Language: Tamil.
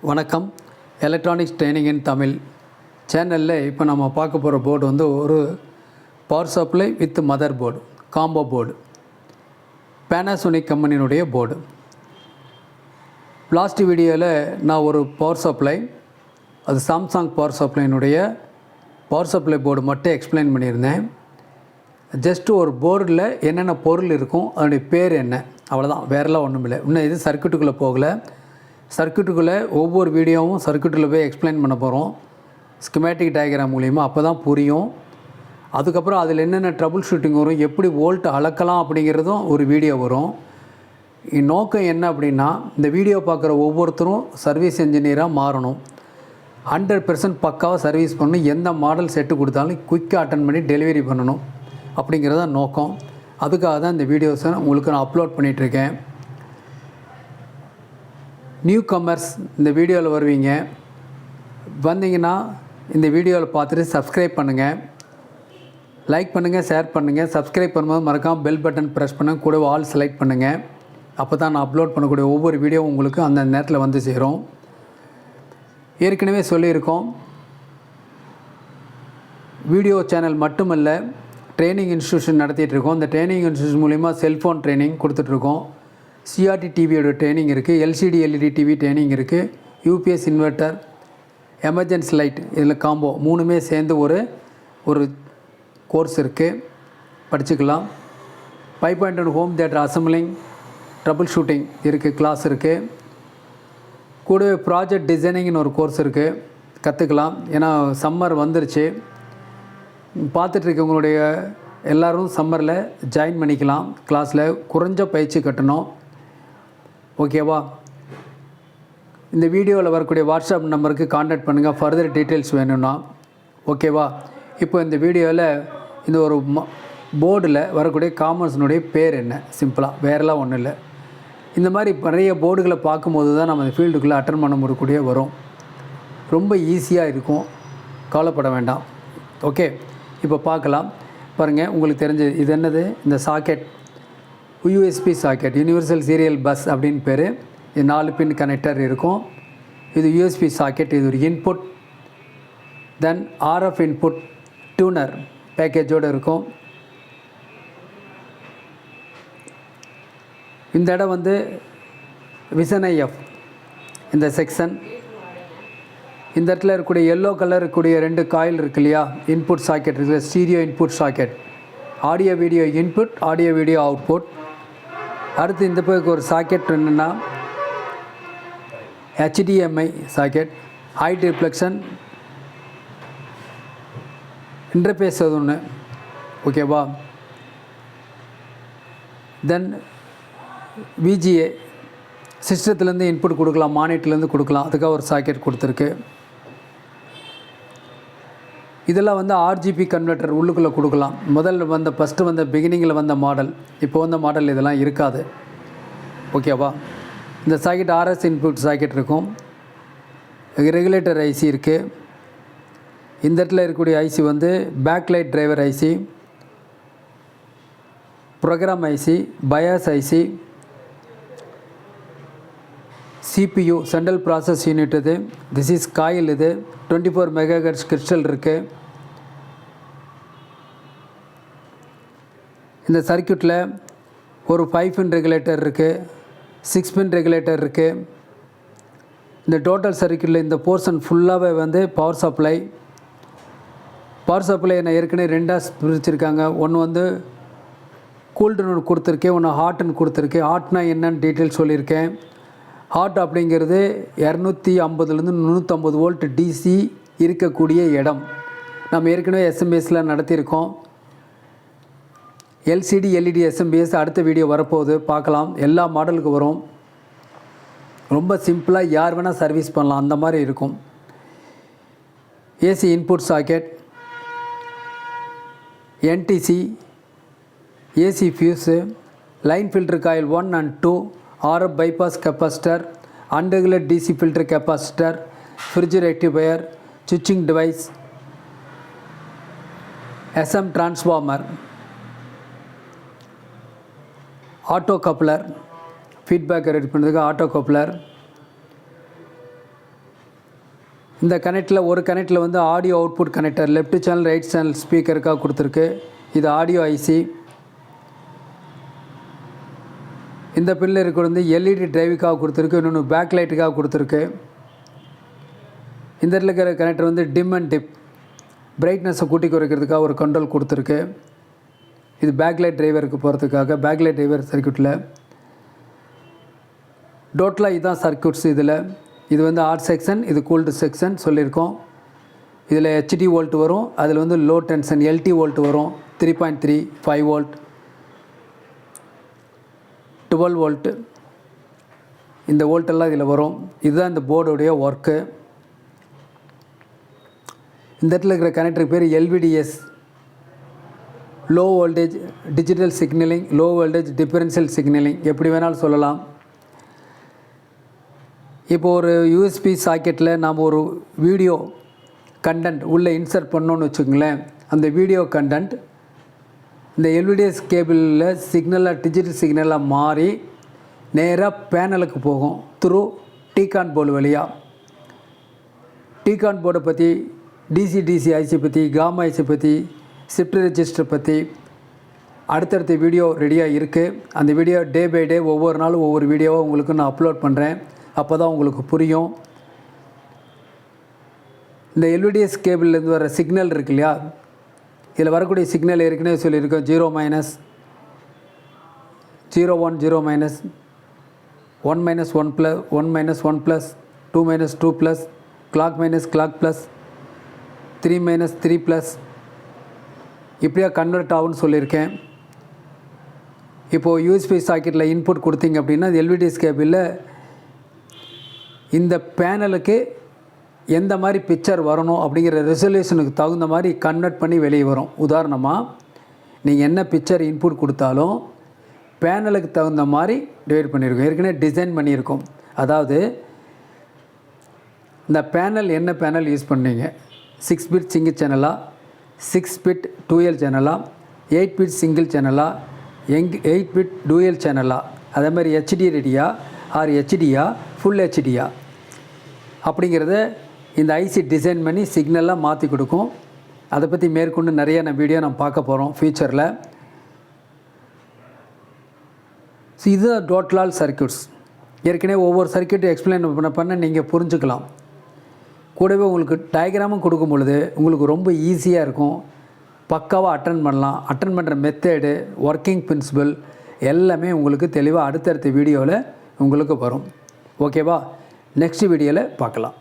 வணக்கம். எலக்ட்ரானிக்ஸ் ட்ரைனிங் இன் தமிழ் சேனலில் இப்போ நம்ம பார்க்க போகிற போர்டு வந்து ஒரு power supply with mother board, combo board, Panasonic கம்பெனியினுடைய போர்டு. லாஸ்ட் வீடியோவில் நான் ஒரு பவர் சப்ளை, அது சாம்சங் பவர் சப்ளைனுடைய பவர் சப்ளை போர்டு மட்டும் எக்ஸ்பிளைன் பண்ணியிருந்தேன். ஜஸ்ட்டு ஒரு போர்டில் என்னென்ன பொருள் இருக்கும், அதனுடைய பேர் என்ன, அவ்வளோதான், வேறெல்லாம் ஒன்றும் இல்லை. இன்னும் இது சர்க்யூட்டுக்குள்ளே போகலை. சர்க்யூட்டுக்குள்ளே ஒவ்வொரு வீடியோவும் சர்க்யூட்டில் போய் எக்ஸ்பிளைன் பண்ண போகிறோம் ஸ்கிமேட்டிக் டயக்ராம் மூலிமா. அப்போ தான் புரியும். அதுக்கப்புறம் அதில் என்னென்ன ட்ரபுள் ஷூட்டிங் வரும், எப்படி வோல்ட் அளக்கலாம் அப்படிங்கிறதும் ஒரு வீடியோ வரும். நோக்கம் என்ன அப்படின்னா, இந்த வீடியோ பார்க்குற ஒவ்வொருத்தரும் சர்வீஸ் இன்ஜினியராக மாறணும். 100% பக்காவாக சர்வீஸ் பண்ணணும். எந்த மாடல் செட்டு கொடுத்தாலும் குயிக்காக அட்டன் பண்ணி டெலிவரி பண்ணணும் அப்படிங்கிறது தான் நோக்கம். அதுக்காக தான் இந்த வீடியோஸை உங்களுக்கு நான் அப்லோட் பண்ணிகிட்ருக்கேன். நியூ கமர்ஸ் இந்த வீடியோவில் வருவீங்க. வந்தீங்கன்னா இந்த வீடியோவில் பார்த்துட்டு சப்ஸ்கிரைப் பண்ணுங்கள், லைக் பண்ணுங்கள், ஷேர் பண்ணுங்கள். சப்ஸ்கிரைப் பண்ணும்போது மறக்காமல் பெல் பட்டன் ப்ரெஸ் பண்ணுங்கள், கூட ஆல் செலக்ட் பண்ணுங்கள். அப்போ தான் நான் அப்லோட் பண்ணக்கூடிய ஒவ்வொரு வீடியோவும் உங்களுக்கு அந்த நேரத்தில் வந்து சேரும். ஏற்கனவே சொல்லியிருக்கோம், வீடியோ சேனல் மட்டுமல்ல, ட்ரைனிங் இன்ஸ்டியூஷன் நடத்திட்டுருக்கோம். இந்த ட்ரைனிங் இன்ஸ்டியூஷன் மூலிமா செல்ஃபோன் ட்ரைனிங் கொடுத்துட்ருக்கோம். சிஆர்டி டிவியோட ட்ரைனிங் இருக்குது, எல்சிடி எல்இடி ட்ரைனிங் இருக்குது, யூபிஎஸ் இன்வெர்ட்டர், எமர்ஜென்சி லைட், இதில் காம்போ மூணுமே சேர்ந்து ஒரு கோர்ஸ் இருக்குது, படிச்சுக்கலாம். 5.1 home theatre assembling, trouble shooting இருக்குது, கிளாஸ் இருக்குது. கூடவே ப்ராஜெக்ட் டிசைனிங்னு ஒரு கோர்ஸ் இருக்குது, கற்றுக்கலாம். ஏன்னா சம்மர் வந்துருச்சு, பார்த்துட்ருக்கவங்களுடைய எல்லோரும் சம்மரில் ஜாயின் பண்ணிக்கலாம். கிளாஸில் குறைஞ்ச பயிற்சி கட்டணும். ஓகேவா? இந்த வீடியோவில் வரக்கூடிய வாட்ஸ்அப் நம்பருக்கு கான்டாக்ட் பண்ணுங்கள், ஃபர்தர் டீட்டெயில்ஸ் வேணும்னா. ஓகேவா? இப்போ இந்த வீடியோவில் இந்த ஒரு போர்டில் வரக்கூடிய காமர்ஸினுடைய பேர் என்ன, சிம்பிளாக, வேறெல்லாம் ஒன்றும் இல்லை. இந்த மாதிரி நிறைய போர்டுகளை பார்க்கும்போது தான் நம்ம இந்த ஃபீல்டுக்குள்ளே அட்டன் பண்ண முடியக்கூடிய வரும். ரொம்ப ஈஸியாக இருக்கும், கவலைப்பட வேண்டாம். ஓகே, இப்போ பார்க்கலாம். பாருங்கள், உங்களுக்கு தெரிஞ்சது இது என்னது, இந்த socket USB socket, universal serial bus அப்படின்னு பேர். இது 4 பின் கனெக்டர் இருக்கும். இது யூஎஸ்பி சாக்கெட், இது ஒரு இன்புட். தென் ஆர்எஃப் இன்புட் டியூனர் பேக்கேஜோடு இருக்கும். இந்த இடம் வந்து விசன் ஐஎஃப் இந்த செக்ஷன். இந்த இடத்துல இருக்கக்கூடிய எல்லோ கலர் இருக்கக்கூடிய 2 காயில் இருக்கு இல்லையா, இன்புட் சாக்கெட் இருக்குது, stereo input socket, audio video input, audio video output. அடுத்து இந்த பக்கம் ஒரு சாக்கெட் என்னென்னா HDMI socket, hide reflection interface அது ஒன்று. ஓகேவா? தென் VGA சிஸ்டத்துலேருந்து இன்புட் கொடுக்கலாம், மானிட்டர்லேருந்து கொடுக்கலாம், அதுக்காக ஒரு சாக்கெட் கொடுத்துருக்கு. இதெல்லாம் வந்து RGB கன்வெர்ட்டர் உள்ளுக்குள்ளே கொடுக்கலாம். முதல்ல ஃபஸ்ட்டு வந்த பிகினிங்கில் வந்த மாடல், இப்போ வந்த மாடல் இதெல்லாம் இருக்காது. ஓகேவா? இந்த சாக்கெட் RS இன்புட் சாக்கெட் இருக்கும். ரெகுலேட்டர் ஐசி இருக்குது. இந்த இடத்துல இருக்கக்கூடிய ஐசி வந்து backlight driver IC, program IC, BIOS IC, CPU central process unit. இது திஸ் இஸ் காயில். இது 24 MHz கிறிஸ்டல் இருக்குது. இந்த சர்க்யூட்டில் ஒரு 5 பின் ரெகுலேட்டர் இருக்குது, 6 பின் ரெகுலேட்டர் இருக்குது. இந்த டோட்டல் சர்க்யூட்டில் இந்த போர்ஷன் ஃபுல்லாகவே வந்து பவர் சப்ளை. பவர் சப்ளை நான் ஏற்கனவே 2ஆக பிரிச்சுருக்காங்க. ஒன்று வந்து கூல்டுன்னு கொடுத்துருக்கேன், ஒன்று ஹாட்டுன்னு கொடுத்துருக்கேன். ஹாட்னா என்னன்னு டீட்டெயில் சொல்லியிருக்கேன். ஹாட் அப்படிங்கிறது 250லேருந்து 350 வோல்ட் டிசி இருக்கக்கூடிய இடம். நம்ம ஏற்கனவே S.M.P.S நடத்தியிருக்கோம். எல்சிடி எல்இடி S.M.P.S அடுத்த வீடியோ வரப்போகுது, பார்க்கலாம். எல்லா மாடலுக்கு வரும். ரொம்ப சிம்பிளாக யார் வேணால் சர்வீஸ் பண்ணலாம், அந்த மாதிரி இருக்கும். AC input socket, NTC, AC fuse, line filter coil 1 and 2, RF bypass capacitor, unregulated DC filter capacitor, fridge rectifier, switching device, SM transformer, auto coupler, feedback ready பண்ணுறதுக்கு auto coupler, இந்த கனெக்டில் ஒரு கனெக்டில் வந்து audio output connector left channel right channel ஸ்பீக்கருக்காக கொடுத்துருக்கு. இது ஆடியோ ஐசி. இந்த பின்னில் இருக்கிறது வந்து எல்இடி டிரைவுக்காக கொடுத்துருக்கு. இன்னொன்று பேக் லைட்டுக்காக கொடுத்துருக்கு. இந்த இடத்துல இருக்கிற கனெக்டர் வந்து டிம் அண்ட் டிப் பிரைட்னஸை கூட்டி குறைக்கிறதுக்காக ஒரு கண்ட்ரோல் கொடுத்துருக்கு. இது பேக் லைட் டிரைவருக்கு போகிறதுக்காக பேக் லைட் டிரைவர் சர்க்யூட்டில். டோட்டலாக இதுதான் சர்க்யூட்ஸ். இது வந்து ஹாட் செக்ஷன், இது கூல்டு செக்ஷன் சொல்லியிருக்கோம். இதில் ஹெச்டி வோல்ட் வரும். அதில் வந்து லோ டென்ஷன் எல்டி வோல்ட் வரும். 3.3, 5 வோல்ட், 12 வோல்ட்டு. இந்த வோல்ட்டெல்லாம் இதில் வரும். இதுதான் இந்த போர்டுடைய ஒர்க்கு. இந்த இடத்துல இருக்கிற கனெக்டருக்கு பேர் LVDS, low voltage digital signalling, low voltage differential signalling, எப்படி வேணாலும் சொல்லலாம். இப்போ ஒரு யூஎஸ்பி சாக்கெட்டில் நாம் ஒரு வீடியோ கண்டென்ட் உள்ளே இன்சர்ட் பண்ணோன்னு வச்சுக்கோங்களேன். அந்த வீடியோ கண்டென்ட் இந்த எல்விடிஎஸ் கேபிளில் சிக்னலாக டிஜிட்டல் சிக்னலாக மாறி நேராக பேனலுக்கு போகும் த்ரூ டிகான் போர்டு வழியாக. டிகான் போர்டை பற்றி, டிசி ஐசி பற்றி, காமா ஐசி பற்றி, ஷிஃப்ட் ரெஜிஸ்டர் பற்றி அடுத்தடுத்த வீடியோ ரெடியாக இருக்குது. அந்த வீடியோ டே பை டே ஒவ்வொரு நாளும் ஒவ்வொரு வீடியோவாக உங்களுக்கு நான் அப்லோட் பண்ணுறேன். அப்போ தான் உங்களுக்கு புரியும். இந்த எல்விடிஎஸ் கேபிள்லேருந்து வர சிக்னல் இருக்கு இல்லையா, இதில் வரக்கூடிய சிக்னல் ஏற்கனவே சொல்லியிருக்கோம். 0 minus, 0 1, 0 minus, 1 minus 1 plus, 1 minus 1 plus, 2 minus 2 plus, clock minus clock plus, 3 minus 3 plus, இப்படியா கன்வெர்ட் ஆகும்னு சொல்லியிருக்கேன். இப்போது யூஎஸ்பி சாக்கெட்டில் இன்புட் கொடுத்தீங்க அப்படின்னா எல்விடிஎஸ் கேபிளில் இந்த பேனலுக்கு எந்த மாதிரி பிக்சர் வரணும் அப்படிங்கிற ரெசல்யூஷனுக்கு தகுந்த மாதிரி கன்வெர்ட் பண்ணி வெளியே வரும். உதாரணமாக நீங்கள் என்ன பிக்சர் இன்புட் கொடுத்தாலும் பேனலுக்கு தகுந்த மாதிரி டிவைட் பண்ணியிருக்கோம். ஏற்கனவே டிசைன் பண்ணியிருக்கோம். அதாவது இந்த பேனல் என்ன பேனல் யூஸ் பண்ணீங்க, 6 பிட் சிங்கிள் சேனலா, 6 பிட் டூயல் சேனலா, 8 பிட் சிங்கிள் சேனலா, 8 பிட் டூயல் சேனலா, அதே மாதிரி ஹெச்டி ரெடியா ஆர் ஹெச்டியா ஃபுல் ஹெச்டியா அப்படிங்கிறத இந்த ஐசி டிசைன் பண்ணி சிக்னலாக மாற்றி கொடுக்கும். அதை பற்றி மேற்கொண்டு நிறைய வீடியோ நம்ம பார்க்க போகிறோம் ஃபியூச்சரில். ஸோ இதுதான் டோட்டலால் சர்க்யூட்ஸ். ஏற்கனவே ஒவ்வொரு சர்க்யூட்டும் எக்ஸ்பிளைன் பண்ண நீங்கள் புரிஞ்சுக்கலாம். கூடவே உங்களுக்கு டயக்ராமும் கொடுக்கும் பொழுது உங்களுக்கு ரொம்ப ஈஸியாக இருக்கும். பக்காவாக அட்டன் பண்ணலாம். அட்டன் பண்ணுற மெத்தேடு, ஒர்க்கிங் பிரின்சிபல் எல்லாமே உங்களுக்கு தெளிவாக அடுத்தடுத்த வீடியோவில் உங்களுக்கு வரும். ஓகேவா? நெக்ஸ்ட் வீடியோவில் பார்க்கலாம்.